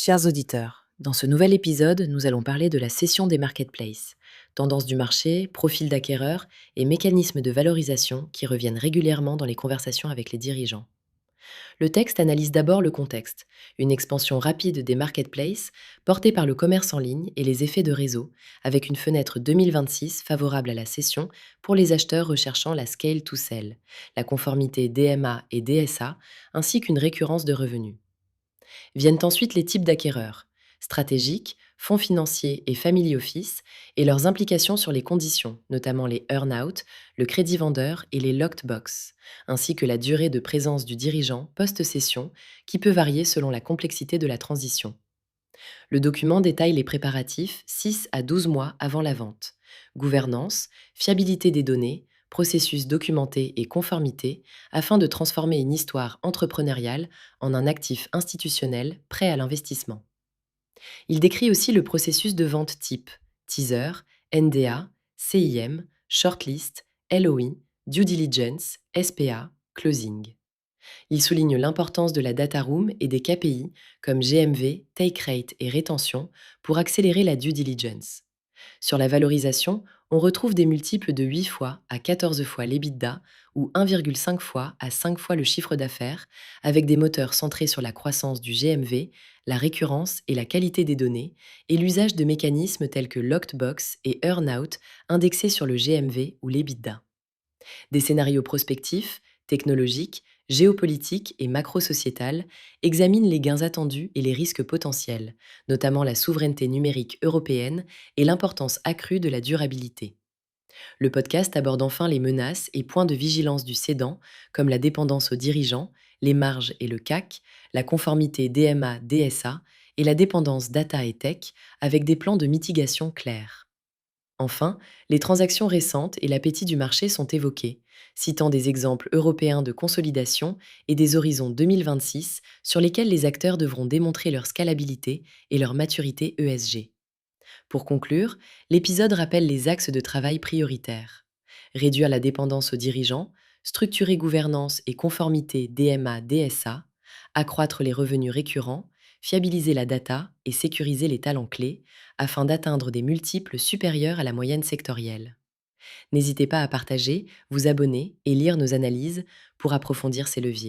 Chers auditeurs, dans ce nouvel épisode, nous allons parler de la cession des marketplaces, tendances du marché, profils d'acquéreurs et mécanismes de valorisation qui reviennent régulièrement dans les conversations avec les dirigeants. Le texte analyse d'abord le contexte, une expansion rapide des marketplaces portée par le commerce en ligne et les effets de réseau, avec une fenêtre 2026 favorable à la cession pour les acheteurs recherchant la scale to sell, la conformité DMA et DSA, ainsi qu'une récurrence de revenus. Viennent ensuite les types d'acquéreurs, stratégiques, fonds financiers et family office, et leurs implications sur les conditions, notamment les earn-out, le crédit vendeur et les locked box, ainsi que la durée de présence du dirigeant post-cession, qui peut varier selon la complexité de la transition. Le document détaille les préparatifs 6 à 12 mois avant la vente. Gouvernance, fiabilité des données, processus documenté et conformité, afin de transformer une histoire entrepreneuriale en un actif institutionnel prêt à l'investissement. Il décrit aussi le processus de vente type: teaser, NDA, CIM, shortlist, LOI, due diligence, SPA, closing. Il souligne l'importance de la data room et des KPI comme GMV, take rate et rétention pour accélérer la due diligence. Sur la valorisation, on retrouve des multiples de 8 fois à 14 fois l'EBITDA ou 1,5 fois à 5 fois le chiffre d'affaires, avec des moteurs centrés sur la croissance du GMV, la récurrence et la qualité des données, et l'usage de mécanismes tels que Locked Box et Earn-out indexés sur le GMV ou l'EBITDA. Des scénarios prospectifs, technologiques, géopolitiques et macro-sociétales examinent les gains attendus et les risques potentiels, notamment la souveraineté numérique européenne et l'importance accrue de la durabilité. Le podcast aborde enfin les menaces et points de vigilance du cédant, comme la dépendance aux dirigeants, les marges et le CAC, la conformité DMA-DSA et la dépendance data et tech, avec des plans de mitigation clairs. Enfin, les transactions récentes et l'appétit du marché sont évoqués, citant des exemples européens de consolidation et des horizons 2026 sur lesquels les acteurs devront démontrer leur scalabilité et leur maturité ESG. Pour conclure, l'épisode rappelle les axes de travail prioritaires: réduire la dépendance aux dirigeants, structurer gouvernance et conformité DMA-DSA, accroître les revenus récurrents, fiabiliser la data et sécuriser les talents clés afin d'atteindre des multiples supérieurs à la moyenne sectorielle. N'hésitez pas à partager, vous abonner et lire nos analyses pour approfondir ces leviers.